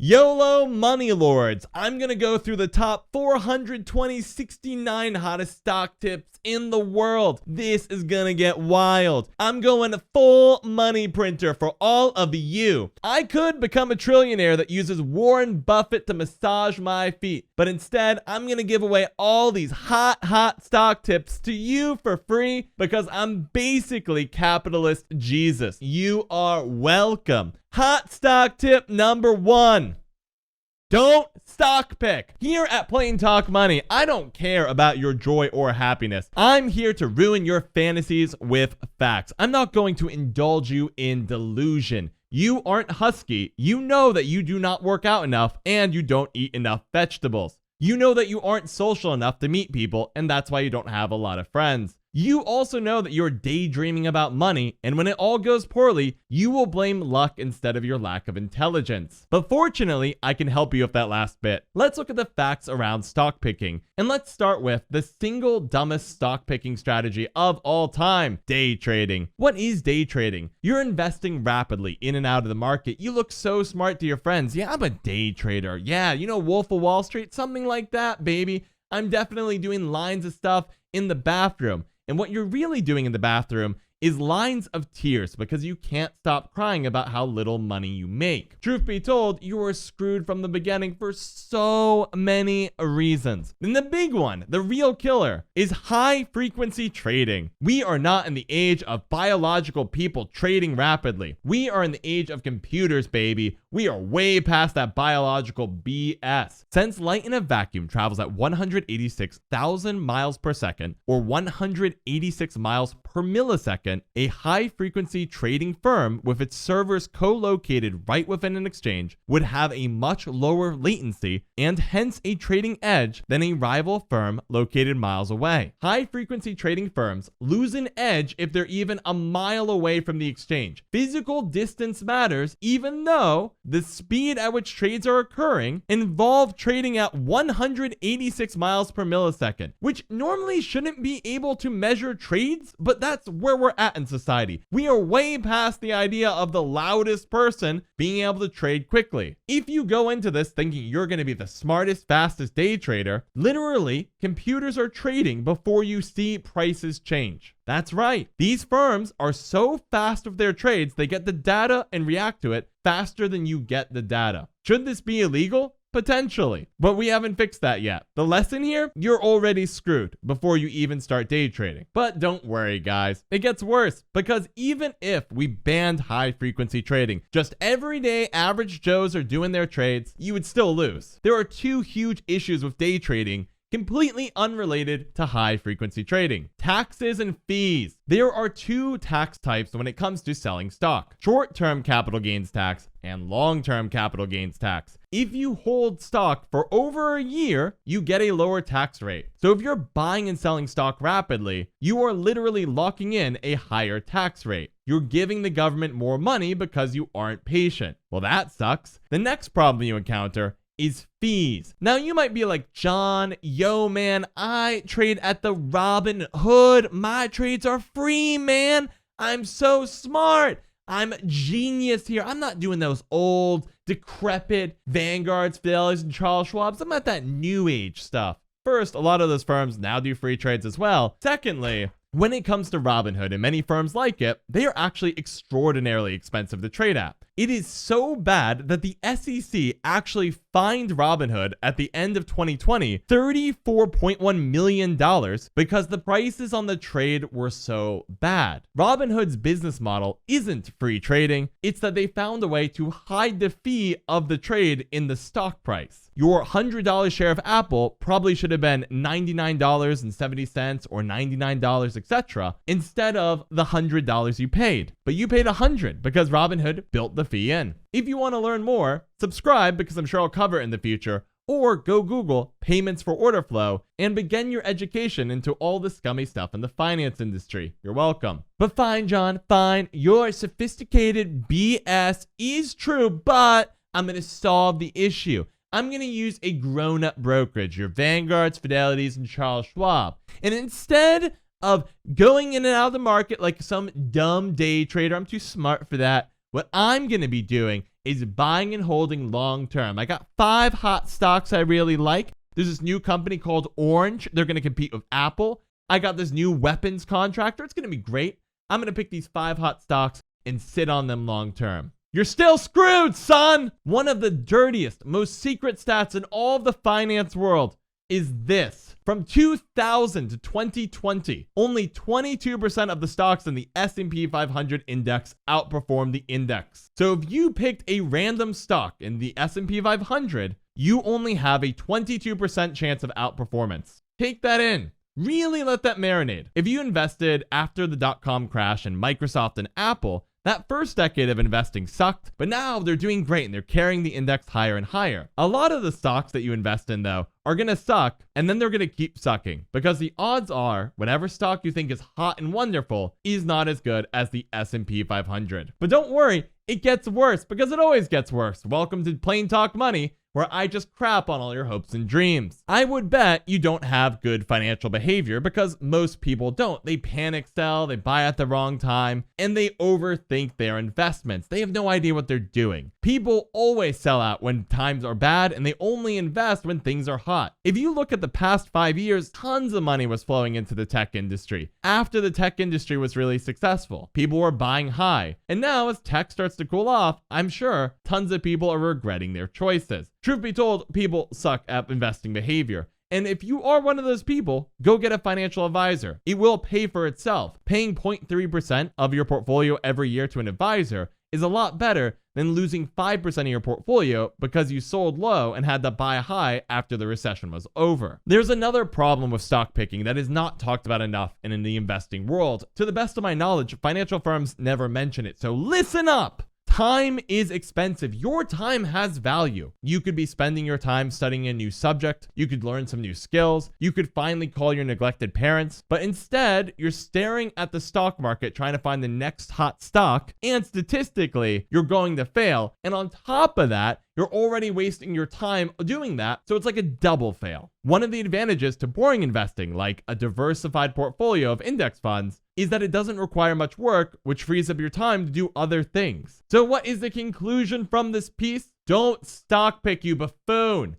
YOLO money lords, I'm going to go through the top 469 hottest stock tips in the world. This is going to get wild. I'm going full money printer for all of you. I could become a trillionaire that uses Warren Buffett to massage my feet, but instead I'm going to give away all these hot stock tips to you for free because I'm basically capitalist Jesus. You are welcome. Hot stock tip number 1. Don't stock pick. Here at Plain Talk Money, I don't care about your joy or happiness. I'm here to ruin your fantasies with facts. I'm not going to indulge you in delusion. You aren't husky. You know that you do not work out enough and you don't eat enough vegetables. You know that you aren't social enough to meet people, and that's why you don't have a lot of friends. You also know that you're daydreaming about money, and when it all goes poorly, you will blame luck instead of your lack of intelligence. But fortunately, I can help you with that last bit. Let's look at the facts around stock picking, and let's start with the single dumbest stock picking strategy of all time, day trading. What is day trading? You're investing rapidly in and out of the market. You look so smart to your friends. Yeah, I'm a day trader. Yeah, you know, Wolf of Wall Street, something like that, baby. I'm definitely doing lines of stuff in the bathroom. And what you're really doing in the bathroom is lines of tears because you can't stop crying about how little money you make. Truth be told, you were screwed from the beginning for so many reasons. And the big one, the real killer, is high frequency trading. We are not in the age of biological people trading rapidly. We are in the age of computers, baby. We are way past that biological BS. Since light in a vacuum travels at 186,000 miles per second, or 186 miles per millisecond, a high-frequency trading firm with its servers co-located right within an exchange would have a much lower latency and hence a trading edge than a rival firm located miles away. High-frequency trading firms lose an edge if they're even a mile away from the exchange. Physical distance matters, even though the speed at which trades are occurring involve trading at 186 miles per millisecond, which normally shouldn't be able to measure trades, but that's where we're at in society. We are way past the idea of the loudest person being able to trade quickly. If you go into this thinking you're going to be the smartest, fastest day trader, literally, computers are trading before you see prices change. That's right. These firms are so fast with their trades, they get the data and react to it faster than you get the data. Should this be illegal? Potentially, but we haven't fixed that yet. The lesson here, you're already screwed before you even start day trading. But don't worry, guys, it gets worse, because even if we banned high frequency trading, just everyday average Joes are doing their trades, you would still lose. There are two huge issues with day trading completely unrelated to high frequency trading: taxes and fees. There are two tax types when it comes to selling stock: short-term capital gains tax and long-term capital gains tax. If you hold stock for over a year, you get a lower tax rate. So if you're buying and selling stock rapidly, you are literally locking in a higher tax rate. You're giving the government more money because you aren't patient. Well, that sucks. The next problem you encounter is fees. Now you might be like, John, yo man, I trade at the Robinhood. My trades are free, man. I'm so smart. I'm genius here. I'm not doing those old, decrepit Vanguards, Fidelities, and Charles Schwab's. I'm not that new age stuff. First, a lot of those firms now do free trades as well. Secondly, when it comes to Robinhood and many firms like it, they are actually extraordinarily expensive to trade at. It is so bad that the SEC actually fined Robinhood at the end of 2020 $34.1 million because the prices on the trade were so bad. Robinhood's business model isn't free trading, it's that they found a way to hide the fee of the trade in the stock price. Your $100 share of Apple probably should have been $99.70 or $99, etc., instead of the $100 you paid. But you paid $100 because Robinhood built the fee in. If you want to learn more, subscribe because I'm sure I'll cover it in the future, or go Google payments for order flow and begin your education into all the scummy stuff in the finance industry. You're welcome. But fine, John, fine. Your sophisticated BS is true, but I'm going to solve the issue. I'm going to use a grown-up brokerage, your Vanguards, Fidelities, and Charles Schwab. And instead of going in and out of the market like some dumb day trader, I'm too smart for that. What I'm going to be doing is buying and holding long term. I got 5 hot stocks I really like. There's this new company called Orange. They're going to compete with Apple. I got this new weapons contractor. It's going to be great. I'm going to pick these 5 hot stocks and sit on them long term. You're still screwed, son! One of the dirtiest, most secret stats in all of the finance world is this. From 2000 to 2020, only 22% of the stocks in the S&P 500 index outperformed the index. So if you picked a random stock in the S&P 500, you only have a 22% chance of outperformance. Take that in. Really let that marinate. If you invested after the dot-com crash in Microsoft and Apple, that first decade of investing sucked, but now they're doing great and they're carrying the index higher and higher. A lot of the stocks that you invest in, though, are going to suck, and then they're going to keep sucking, because the odds are whatever stock you think is hot and wonderful is not as good as the S&P 500. But don't worry, it gets worse, because it always gets worse. Welcome to Plain Talk Money, where I just crap on all your hopes and dreams. I would bet you don't have good financial behavior, because most people don't. They panic sell, they buy at the wrong time, and they overthink their investments. They have no idea what they're doing. People always sell out when times are bad, and they only invest when things are hot. If you look at the past 5 years, tons of money was flowing into the tech industry. After the tech industry was really successful, people were buying high. And now as tech starts to cool off, I'm sure tons of people are regretting their choices. Truth be told, people suck at investing behavior. And if you are one of those people, go get a financial advisor. It will pay for itself. Paying 0.3% of your portfolio every year to an advisor is a lot better than losing 5% of your portfolio because you sold low and had to buy high after the recession was over. There's another problem with stock picking that is not talked about enough in the investing world. To the best of my knowledge, financial firms never mention it, so listen up! Time is expensive. Your time has value. You could be spending your time studying a new subject. You could learn some new skills. You could finally call your neglected parents. But instead, you're staring at the stock market trying to find the next hot stock. And statistically, you're going to fail. And on top of that, you're already wasting your time doing that, so it's like a double fail. One of the advantages to boring investing, like a diversified portfolio of index funds, is that it doesn't require much work, which frees up your time to do other things. So what is the conclusion from this piece? Don't stock pick, you buffoon.